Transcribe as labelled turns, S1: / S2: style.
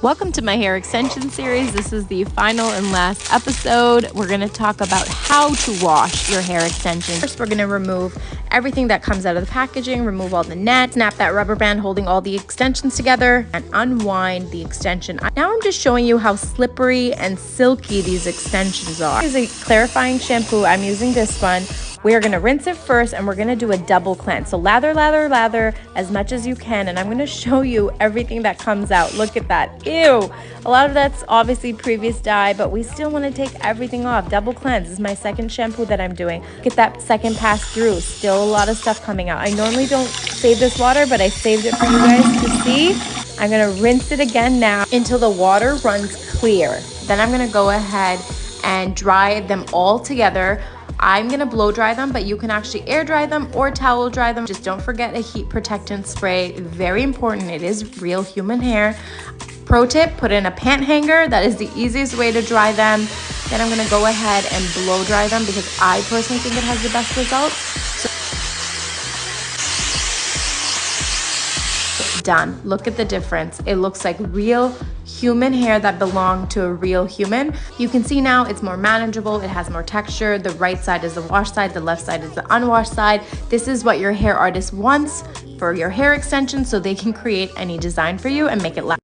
S1: Welcome to my hair extension series. This is the final and last episode. We're going to talk about how to wash your hair extensions. First, we're going to remove everything that comes out of the packaging, remove all the net, snap that rubber band holding all the extensions together, and unwind the extension. Now I'm just showing you how slippery and silky these extensions are. This is a clarifying shampoo. I'm using this one. We are going to rinse it first and we're going to do a double cleanse. So lather, lather, lather as much as you can. And I'm going to show you everything that comes out. Look at that. Ew. A lot of that's obviously previous dye, but we still want to take everything off. Double cleanse this is my second shampoo that I'm doing. Get that second pass through. Still a lot of stuff coming out. I normally don't save this water, but I saved it for you guys to see. I'm going to rinse it again now until the water runs clear. Then I'm going to go ahead and dry them all together. I'm gonna blow dry them, but you can actually air dry them or towel dry them. Just don't forget a heat protectant spray. Very important, it is real human hair. Pro tip, put in a pant hanger. That is the easiest way to dry them. Then I'm gonna go ahead and blow dry them because I personally think it has the best results. Done. Look at the difference. It looks like real human hair that belonged to a real human. You can see now it's more manageable. It has more texture. The right side is the wash side. The left side is the unwashed side. This is what your hair artist wants for your hair extension so they can create any design for you and make it last.